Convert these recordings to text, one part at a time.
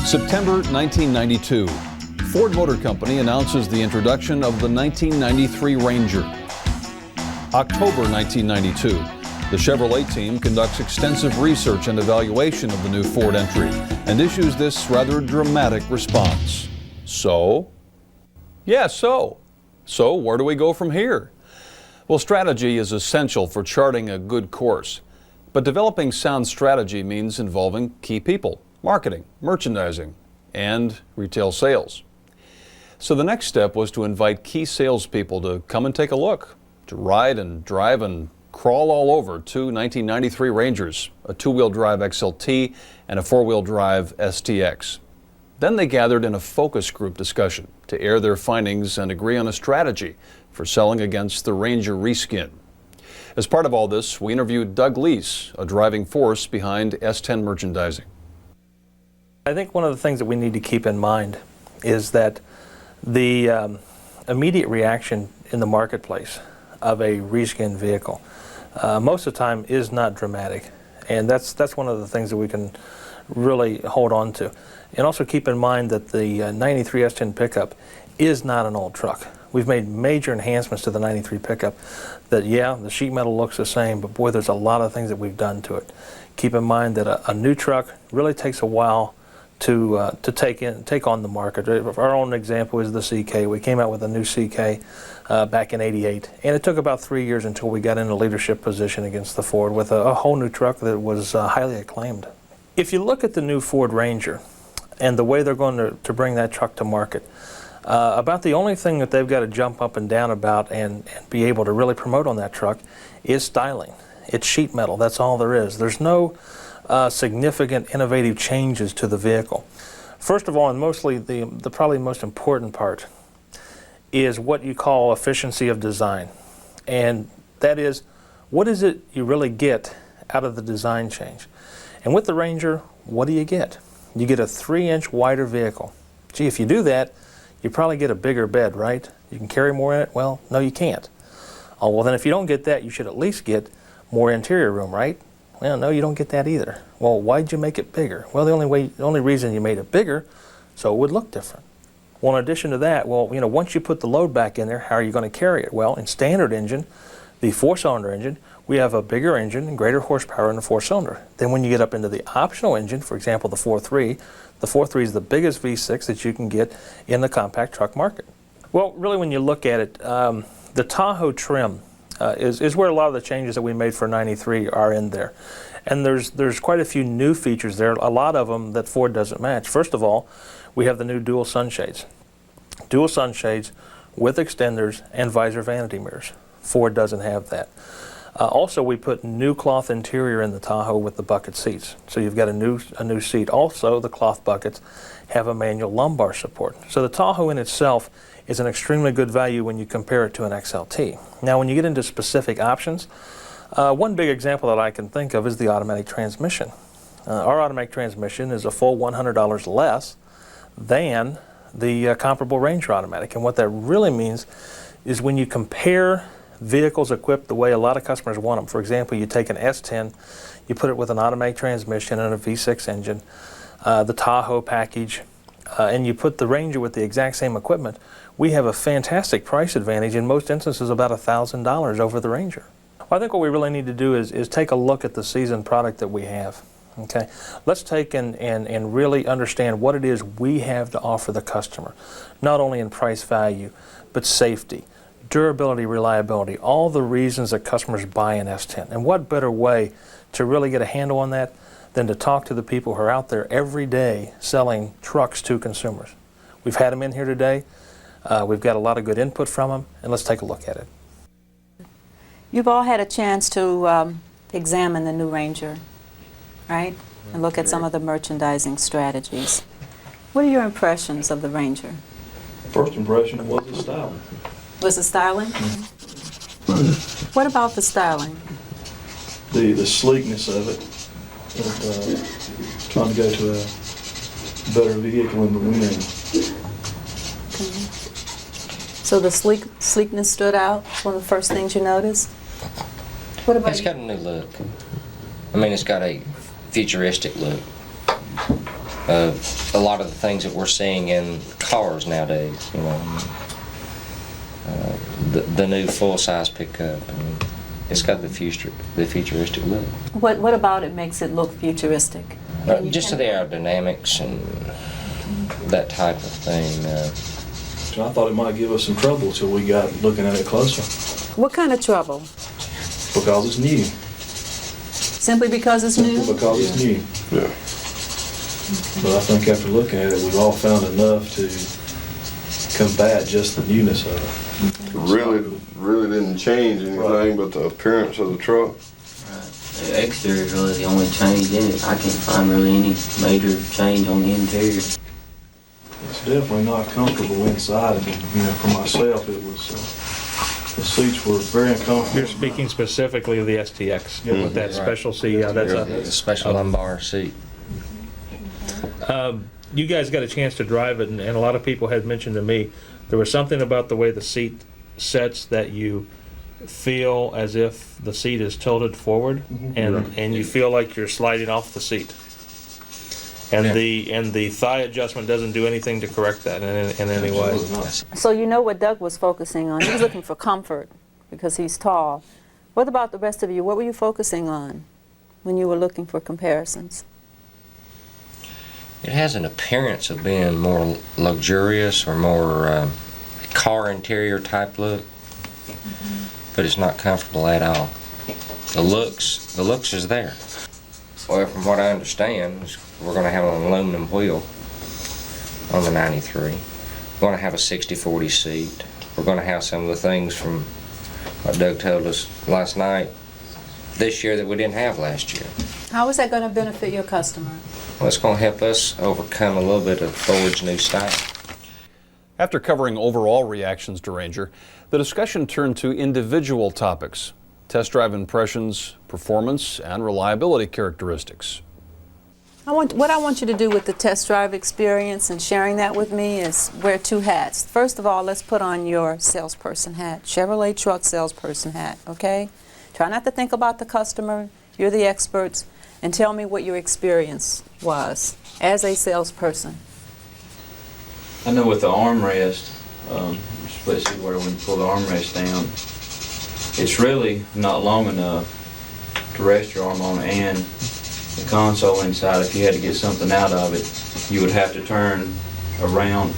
September 1992. Ford Motor Company announces the introduction of the 1993 Ranger. October 1992. The Chevrolet team conducts extensive research and evaluation of the new Ford entry and issues this rather dramatic response. So where do we go from here? Well, strategy is essential for charting a good course. But developing sound strategy means involving key people, marketing, merchandising, and retail sales. So the next step was to invite key salespeople to come and take a look, to ride and drive and crawl all over two 1993 Rangers, a two-wheel drive XLT and a four-wheel drive STX. Then they gathered in a focus group discussion to air their findings and agree on a strategy for selling against the Ranger reskin. As part of all this, we interviewed Doug Lease, a driving force behind S10 merchandising. I think one of the things that we need to keep in mind is that the immediate reaction in the marketplace of a reskin vehicle most of the time is not dramatic, and that's one of the things that we can really hold on to. And also keep in mind that the 93 S10 pickup is not an old truck. We've made major enhancements to the 93 pickup that, yeah, the sheet metal looks the same, but boy, there's a lot of things that we've done to it. Keep in mind that a new truck really takes a while to take on the market. Our own example is the CK. We came out with a new CK back in '88, and it took about 3 years until we got in a leadership position against the Ford with a whole new truck that was highly acclaimed. If you look at the new Ford Ranger and the way they're going to bring that truck to market, about the only thing that they've got to jump up and down about and be able to really promote on that truck is styling. It's sheet metal. That's all there is. There's no significant innovative changes to the vehicle. First of all, and mostly the probably most important part, is what you call efficiency of design. And that is, what is it you really get out of the design change? And with the Ranger, what do you get? You get a 3-inch wider vehicle. Gee, if you do that, you probably get a bigger bed, right? You can carry more in it? Well, no, you can't. Oh, well, then if you don't get that, you should at least get more interior room, right? Well, no, you don't get that either. Well, why'd you make it bigger? Well, the only reason you made it bigger, so it would look different. Well, in addition to that, well, you know, once you put the load back in there, how are you going to carry it? Well, in standard engine, the 4-cylinder engine, we have a bigger engine and greater horsepower in the 4-cylinder. Then when you get up into the optional engine, for example, the 4.3, the 4.3 is the biggest V6 that you can get in the compact truck market. Well, really, when you look at it, the Tahoe trim is where a lot of the changes that we made for 93 are in there. And there's quite a few new features there, a lot of them that Ford doesn't match. First of all, we have the new dual sunshades. Dual sunshades with extenders and visor vanity mirrors. Ford doesn't have that. Also, we put new cloth interior in the Tahoe with the bucket seats. So you've got a new seat. Also, the cloth buckets have a manual lumbar support. So the Tahoe in itself is an extremely good value when you compare it to an XLT. Now, when you get into specific options, one big example that I can think of is the automatic transmission. Our automatic transmission is a full $100 less than the comparable Ranger automatic. And what that really means is when you compare vehicles equipped the way a lot of customers want them. For example, you take an S10, you put it with an automatic transmission and a V6 engine, the Tahoe package, and you put the Ranger with the exact same equipment, we have a fantastic price advantage, in most instances about $1,000 over the Ranger. Well, I think what we really need to do is take a look at the seasoned product that we have. Okay, let's take and really understand what it is we have to offer the customer, not only in price value, but safety, durability, reliability, all the reasons that customers buy an S10. And what better way to really get a handle on that than to talk to the people who are out there every day selling trucks to consumers. We've had them in here today. We've got a lot of good input from them, and let's take a look at it. You've all had a chance to examine the new Ranger, right? And look at some of the merchandising strategies. What are your impressions of the Ranger? First impression was the styling. Was the styling? Mm-hmm. What about the styling? The sleekness of it. Trying to go to a better vehicle in the wind. Okay. So the sleekness stood out? One of the first things you noticed? What about It's got a new look. I mean, it's got a futuristic look. a lot of the things that we're seeing in cars nowadays. You know, the new full-size pickup. I mean, it's got the futuristic look. What about it makes it look futuristic? Just to the aerodynamics and that type of thing. So I thought it might give us some trouble till we got looking at it closer. What kind of trouble? Because it's new. Simply because it's new? Simply because it's new. Yeah. But I think after looking at it, we've all found enough to combat just the newness of it. Really didn't change anything but the appearance of the truck. The exterior is really the only change in it. I can't find really any major change on the interior. It's definitely not comfortable inside. And, you know, for myself, it was, the seats were very uncomfortable. You're speaking specifically of the STX with that special seat. Yeah, that's a special lumbar seat. You guys got a chance to drive it, and a lot of people had mentioned to me there was something about the way the seat sets that you feel as if the seat is tilted forward, and you feel like you're sliding off the seat. And the thigh adjustment doesn't do anything to correct that in any way. So you know what Doug was focusing on. He was looking for comfort because he's tall. What about the rest of you? What were you focusing on when you were looking for comparisons? It has an appearance of being more luxurious or more car interior type look, but it's not comfortable at all. The looks is there. Well, from what I understand, we're going to have an aluminum wheel on the 93. We're going to have a 60/40 seat. We're going to have some of the things from what Doug told us last night, this year that we didn't have last year. How is that going to benefit your customer? Well, it's going to help us overcome a little bit of Ford's new style. After covering overall reactions to Ranger, the discussion turned to individual topics: test drive impressions, performance, and reliability characteristics. What I want you to do with the test drive experience and sharing that with me is wear two hats. First of all, let's put on your salesperson hat, Chevrolet truck salesperson hat, okay? Try not to think about the customer. You're the experts, and tell me what your experience was as a salesperson. I know with the armrest, split seat where when you pull the armrest down, it's really not long enough to rest your arm on, and the console inside, if you had to get something out of it, you would have to turn around.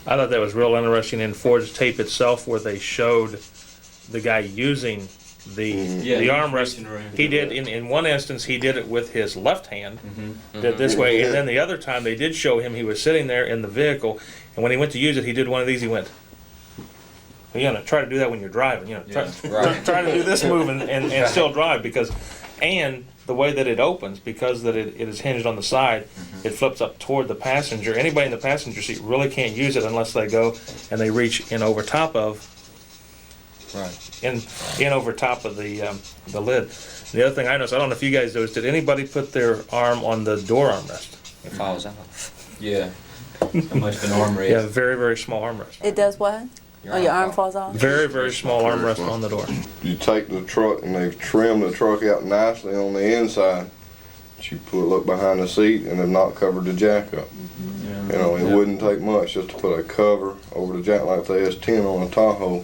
I thought that was real interesting in Ford's tape itself, where they showed the guy using the armrest. He did in one instance. He did it with his left hand, did this way, and then the other time they did show him. He was sitting there in the vehicle, and when he went to use it, he did one of these. He went. Well, you know, try to do that when you're driving. You know, try to do this move and still drive and the way that it opens, because that it is hinged on the side, it flips up toward the passenger. Anybody in the passenger seat really can't use it unless they go and they reach in over top of, in over top of the lid. The other thing I noticed, I don't know if you guys noticed, did anybody put their arm on the door armrest? It falls off. Yeah. How much of an armrest? Yeah, very, very small armrest. It does what? Your arm falls off? Very, very small armrest on the door. You take the truck and they've trimmed the truck out nicely on the inside. But you look behind the seat and they've not covered the jack up. You know, it wouldn't take much just to put a cover over the jack like the S10 on a Tahoe.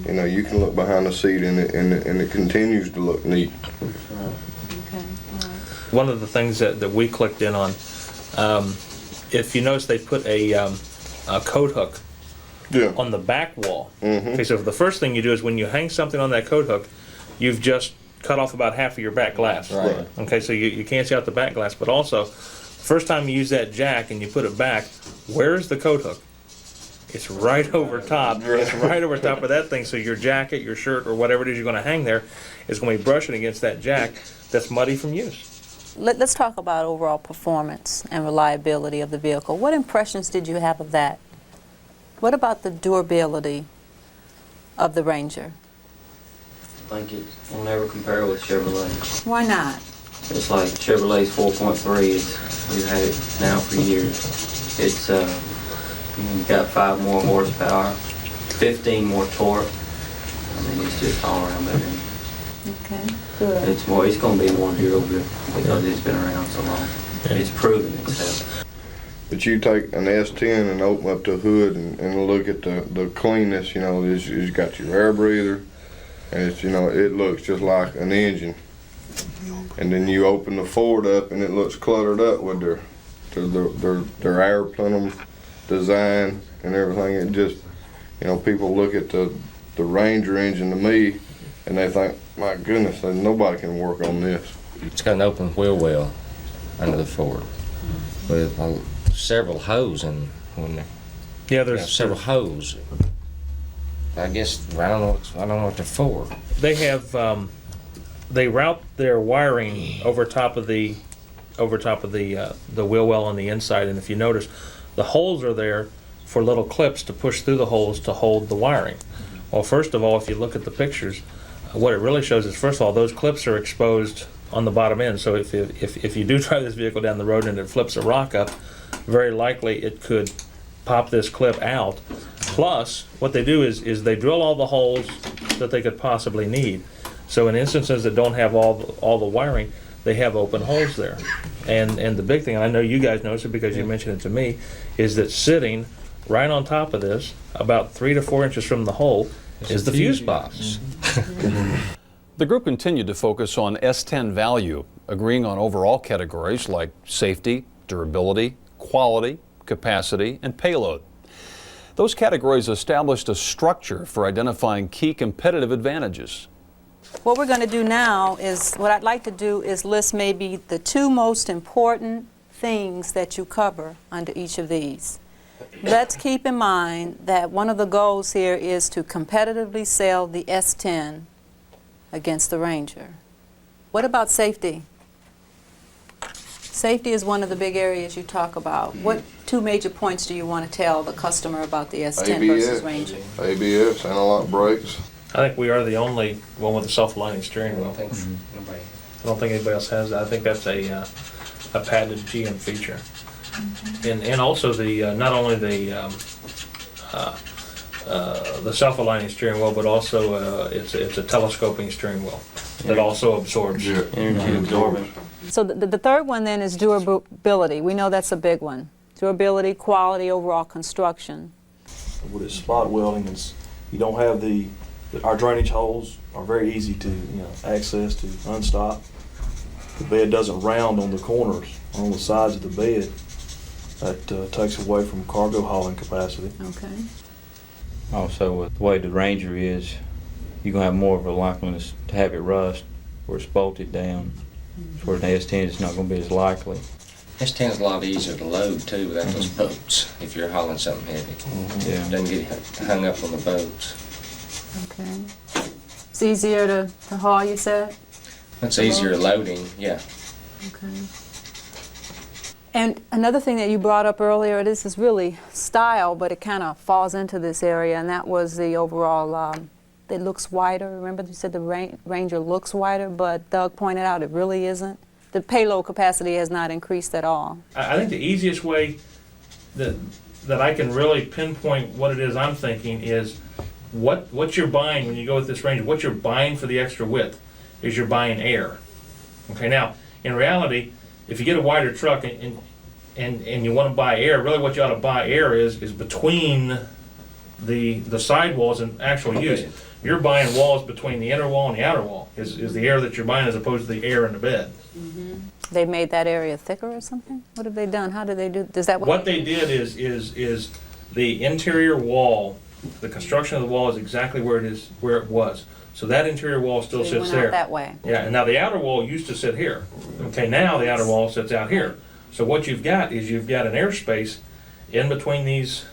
You know, you can look behind the seat and it continues to look neat. Okay. One of the things that we clicked in on, if you notice, they put a coat hook on the back wall. Okay, so the first thing you do is when you hang something on that coat hook, you've just cut off about half of your back glass. Right. Okay, so you can't see out the back glass, but also, first time you use that jack and you put it back, where's the coat hook? It's right over top. It's right over top of that thing, so your jacket, your shirt, or whatever it is you're going to hang there is going to be brushing against that jack that's muddy from use. Let's talk about overall performance and reliability of the vehicle. What impressions did you have of that? What about the durability of the Ranger? I think it will never compare with Chevrolet. Why not? It's like Chevrolet's 4.3. We've had it now for years. It's you've got 5 more horsepower, 15 more torque. I mean, it's just all around better. Okay, good. It's going to be more durable because it's been around so long. It's proven itself. But you take an S10 and open up the hood and look at the cleanness, you know, it's got your air breather, and it's, you know, it looks just like an engine. And then you open the Ford up and it looks cluttered up with their air plenum design and everything. It just, you know, people look at the Ranger engine to me and they think, my goodness, nobody can work on this. It's got an open wheel well under the Ford with several holes in there. Yeah, there's Yeah, several holes. I guess I don't know what they're for. They have they route their wiring over top of the wheel well on the inside, and if you notice, the holes are there for little clips to push through the holes to hold the wiring. Well, first of all, if you look at the pictures, what it really shows is, first of all, those clips are exposed on the bottom end. So if you do drive this vehicle down the road and it flips a rock up, very likely it could pop this clip out. Plus, what they do is they drill all the holes that they could possibly need. So in instances that don't have all the wiring, they have open holes there. And the big thing, and I know you guys noticed it because you mentioned it to me, is that sitting right on top of this, about 3 to 4 inches from the hole, is the fuse box. The group continued to focus on S10 value, agreeing on overall categories like safety, durability, quality, capacity, and payload. Those categories established a structure for identifying key competitive advantages. What we're going to do now is, what I'd like to do is list maybe the 2 most important things that you cover under each of these. Let's keep in mind that one of the goals here is to competitively sell the S10 against the Ranger. What about safety? Safety is one of the big areas you talk about. What 2 major points do you want to tell the customer about the S10 versus Ranger? ABS, analog brakes. I think we are the only one with a self-aligning steering wheel. I think nobody. I don't think anybody else has that. I think that's a patented GM feature. And also not only the self-aligning steering wheel, but also it's a telescoping steering wheel that also absorbs. Energy absorbing. So the third one then is durability. We know that's a big one. Durability, quality, overall construction. With its spot welding, you don't have our drainage holes are very easy to access, to unstop. The bed doesn't round on the corners, on the sides of the bed. That takes away from cargo hauling capacity. Okay. Also, with the way the Ranger is, you're going to have more of a likeliness to have it rust or it's bolted down. Where the S10 is not going to be as likely. S10 is a lot easier to load too without those boats if you're hauling something heavy. Yeah. It doesn't get hung up on the boats. Okay. It's easier to haul, you said? It's easier loading, yeah. Okay. And another thing that you brought up earlier, this is really style, but it kind of falls into this area, and that was the overall, it looks wider. Remember you said the Ranger looks wider, but Doug pointed out it really isn't. The payload capacity has not increased at all. I think the easiest way that I can really pinpoint what it is I'm thinking is what you're buying when you go with this Ranger, what you're buying for the extra width is you're buying air. Okay, now, in reality, if you get a wider truck and you want to buy air, really what you ought to buy air is between the sidewalls and actual use. You're buying walls between the inner wall and the outer wall is the air that you're buying as opposed to the air in the bed. Mm-hmm. They made that area thicker or something? What have they done? How did they do? Does that What they did is the interior wall, the construction of the wall is exactly where it was. So that interior wall still they sits went there. out that way. Yeah, and now the outer wall used to sit here. Okay, now the outer wall sits out here. So what you've got is you've got an airspace in between these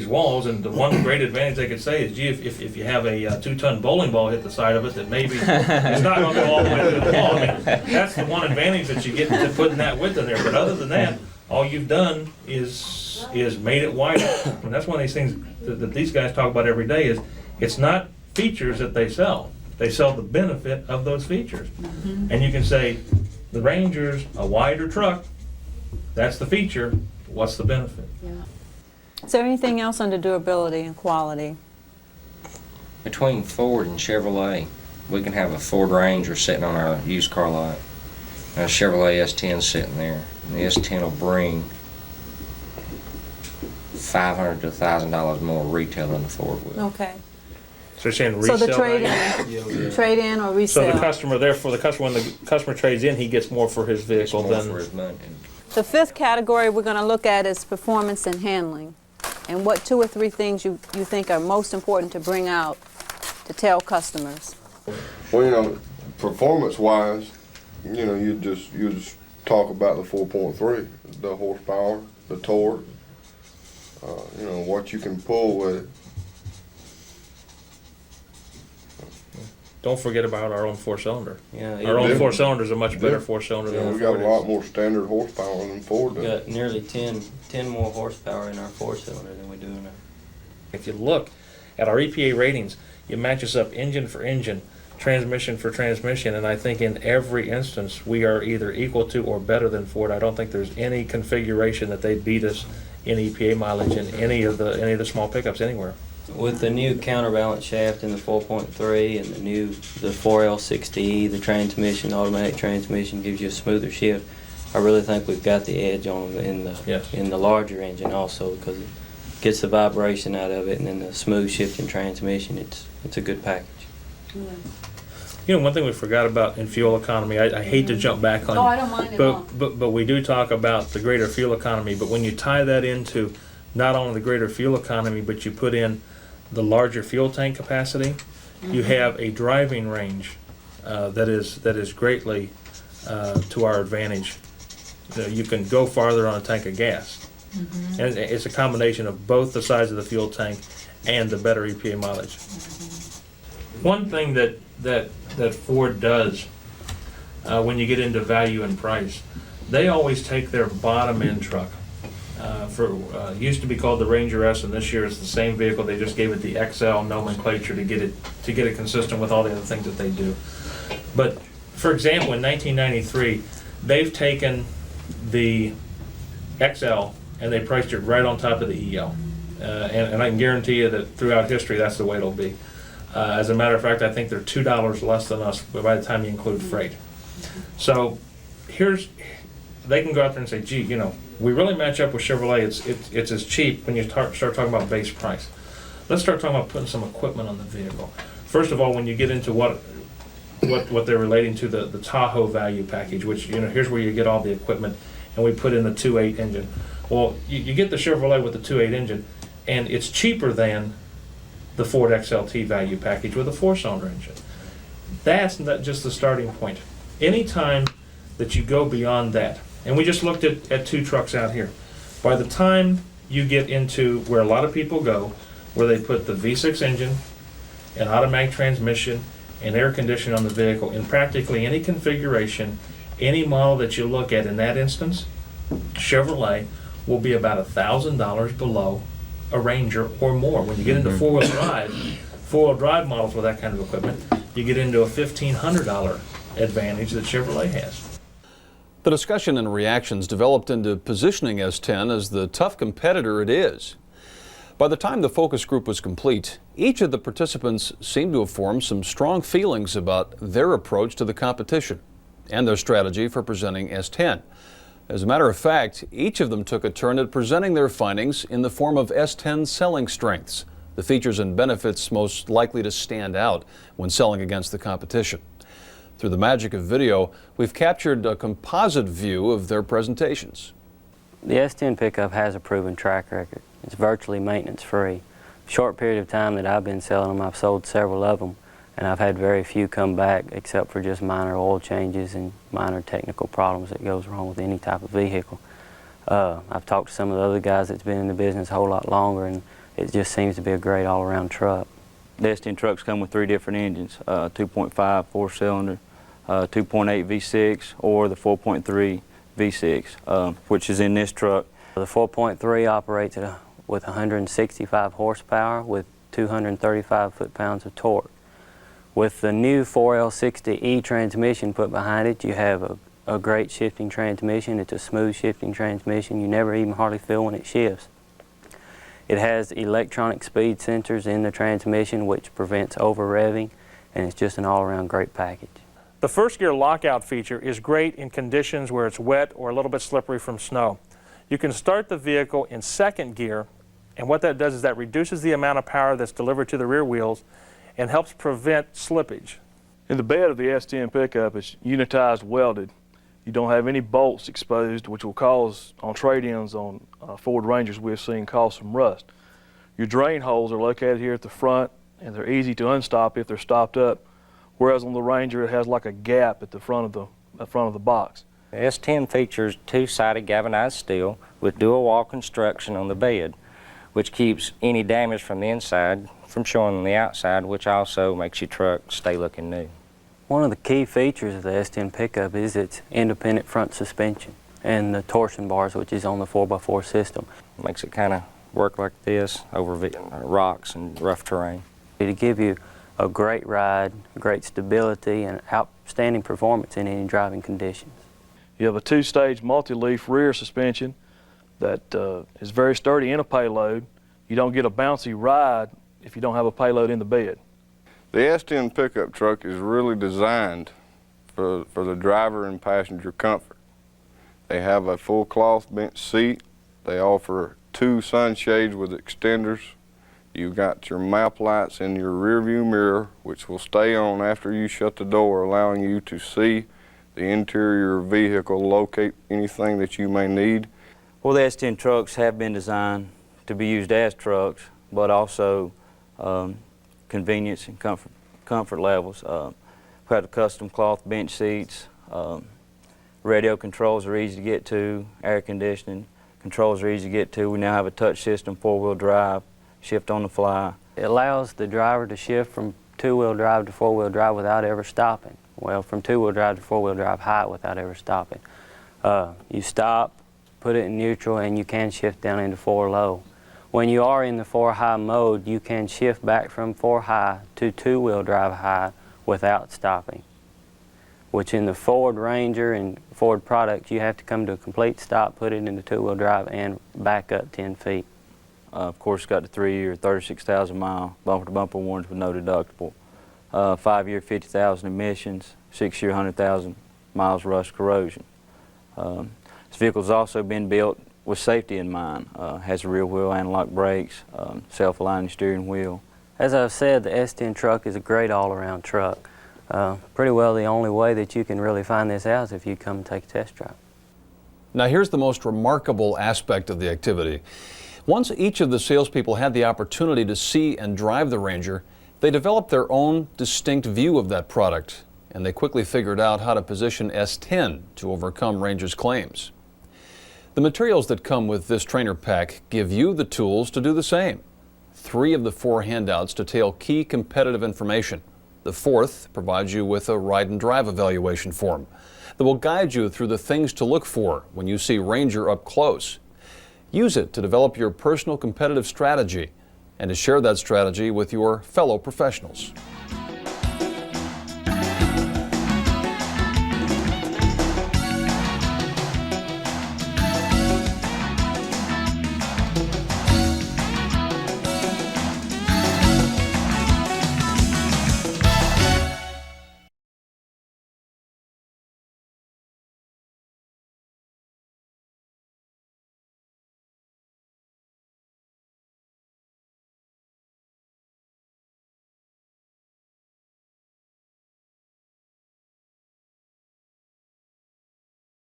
walls, and the one great advantage they could say is, gee, if you have a 2-ton bowling ball hit the side of it, that maybe it's not going to go all the way through the wall. I mean, that's the one advantage that you get to putting that width in there. But other than that, all you've done is made it wider. And that's one of these things that these guys talk about every day is it's not features that they sell. They sell the benefit of those features. Mm-hmm. And you can say, the Ranger's a wider truck. That's the feature. What's the benefit? Yeah. Is there anything else under durability and quality? Between Ford and Chevrolet, we can have a Ford Ranger sitting on our used car lot, and a Chevrolet S10 sitting there. And the S10 will bring $500 to $1,000 more retail than the Ford will. Okay. So you're saying So resale the value? trade-in or So resale? the customer, therefore, when the customer trades in, he gets more for his It's vehicle more than. for his money. The fifth category we're going to look at is performance and handling. And what 2 or 3 things you think are most important to bring out to tell customers? Well, you know, performance-wise, you know, you just talk about the 4.3, the horsepower, the torque, you know, what you can pull with it. Don't forget about our own 4-cylinder. Yeah, Our own Yeah. 4-cylinder is a much better Yeah. 4-cylinder You know, than we a got Ford a lot is. more standard horsepower than Ford we does. got nearly 10 more horsepower in our 4-cylinder than we do in our. If you look at our EPA ratings, you match us up engine for engine, transmission for transmission, and I think in every instance we are either equal to or better than Ford. I don't think there's any configuration that they beat us in EPA mileage in any of the small pickups anywhere. With the new counterbalance shaft in the 4.3 and the 4L60E, the transmission, automatic transmission gives you a smoother shift. I really think we've got the edge on them in the larger engine also, because it gets the vibration out of it, and then the smooth shifting transmission. It's a good package. You know, one thing we forgot about in fuel economy, I hate to jump back on Oh, I don't mind at all. but we do talk about the greater fuel economy, but when you tie that into not only the greater fuel economy, but you put in the larger fuel tank capacity, you have a driving range that is greatly to our advantage. You can go farther on a tank of gas. And it's a combination of both the size of the fuel tank and the better EPA mileage. One thing that Ford does when you get into value and price, they always take their bottom end truck. Used to be called the Ranger S, and this year it's the same vehicle. They just gave it the XL nomenclature to get it consistent with all the other things that they do. But for example, in 1993, they've taken the XL and they priced it right on top of the EL, and I can guarantee you that throughout history that's the way it'll be. As a matter of fact, I think they're $2 less than us by the time you include freight. So they can go out there and say, gee, you know, we really match up with Chevrolet. It's as cheap when you start talking about base price. Let's start talking about putting some equipment on the vehicle. First of all, when you get into what they're relating to the Tahoe value package, which, you know, here's where you get all the equipment, and we put in the 2.8 engine. Well, you get the Chevrolet with the 2.8 engine, and it's cheaper than the Ford XLT value package with a 4-cylinder engine. That's not just the starting point. Anytime that you go beyond that, and we just looked at 2 trucks out here, by the time you get into where a lot of people go, where they put the V6 engine, an automatic transmission, and air conditioning on the vehicle, in practically any configuration, any model that you look at in that instance, Chevrolet will be about $1,000 below a Ranger or more. When you get into four-wheel drive models with that kind of equipment, you get into a $1,500 advantage that Chevrolet has. The discussion and reactions developed into positioning S10 as the tough competitor it is. By the time the focus group was complete, each of the participants seemed to have formed some strong feelings about their approach to the competition and their strategy for presenting S10. As a matter of fact, each of them took a turn at presenting their findings in the form of S10 selling strengths, the features and benefits most likely to stand out when selling against the competition. Through the magic of video, we've captured a composite view of their presentations. The S10 pickup has a proven track record. It's virtually maintenance-free. Short period of time that I've been selling them, I've sold several of them, and I've had very few come back except for just minor oil changes and minor technical problems that goes wrong with any type of vehicle. I've talked to some of the other guys that's been in the business a whole lot longer, and it just seems to be a great all-around truck. The S10 trucks come with 3 different engines, 2.5 4-cylinder, 2.8 V6, or the 4.3 V6, which is in this truck. The 4.3 operates with 165 horsepower with 235 foot-pounds of torque. With the new 4L60E transmission put behind it, you have a great shifting transmission. It's a smooth shifting transmission. You never even hardly feel when it shifts. It has electronic speed sensors in the transmission, which prevents over-revving, and it's just an all-around great package. The first gear lockout feature is great in conditions where it's wet or a little bit slippery from snow. You can start the vehicle in second gear And what that does is that reduces the amount of power that's delivered to the rear wheels and helps prevent slippage. In the bed of the S10 pickup, it's unitized welded. You don't have any bolts exposed, which will cause, on trade-ins on Ford Rangers we've seen, cause some rust. Your drain holes are located here at the front, and they're easy to unstop if they're stopped up, whereas on the Ranger it has like a gap at the front of the box. The S10 features two-sided galvanized steel with dual wall construction on the bed, which keeps any damage from the inside from showing on the outside, which also makes your truck stay looking new. One of the key features of the S10 pickup is its independent front suspension and the torsion bars, which is on the 4x4 system. It makes it kind of work like this over rocks and rough terrain. To give you a great ride, great stability, and outstanding performance in any driving conditions. You have a two-stage multi-leaf rear suspension that is very sturdy in a payload. You don't get a bouncy ride if you don't have a payload in the bed. The S10 pickup truck is really designed for the driver and passenger comfort. They have a full cloth bench seat. They offer 2 sunshades with extenders. You've got your map lights in your rear view mirror, which will stay on after you shut the door, allowing you to see the interior vehicle, locate anything that you may need. Well, the S10 trucks have been designed to be used as trucks, but also convenience and comfort levels. We have the custom cloth bench seats. Radio controls are easy to get to. Air conditioning controls are easy to get to. We now have a touch system, 4-wheel drive, shift on the fly. It allows the driver to shift from 2-wheel drive to 4-wheel drive without ever stopping. Well, from 2-wheel drive to 4-wheel drive high without ever stopping. You stop, put it in neutral, and you can shift down into 4 low. When you are in the 4 high mode, you can shift back from 4 high to 2-wheel drive high without stopping, which in the Ford Ranger and Ford products, you have to come to a complete stop, put it into 2-wheel drive, and back up 10 feet. Of course, it's got the 3-year, 36,000-mile bumper-to-bumper warranty with no deductible. 5-year, 50,000 emissions, 6-year, 100,000 miles rust corrosion. This vehicle has also been built with safety in mind. Has a rear wheel anti-lock brakes, self-aligning steering wheel. As I've said, the S10 truck is a great all-around truck. Pretty well the only way that you can really find this out is if you come and take a test drive. Now here's the most remarkable aspect of the activity. Once each of the salespeople had the opportunity to see and drive the Ranger, they developed their own distinct view of that product, and they quickly figured out how to position S10 to overcome Ranger's claims. The materials that come with this trainer pack give you the tools to do the same. 3 of the 4 handouts detail key competitive information. The 4th provides you with a ride and drive evaluation form that will guide you through the things to look for when you see Ranger up close. Use it to develop your personal competitive strategy and to share that strategy with your fellow professionals.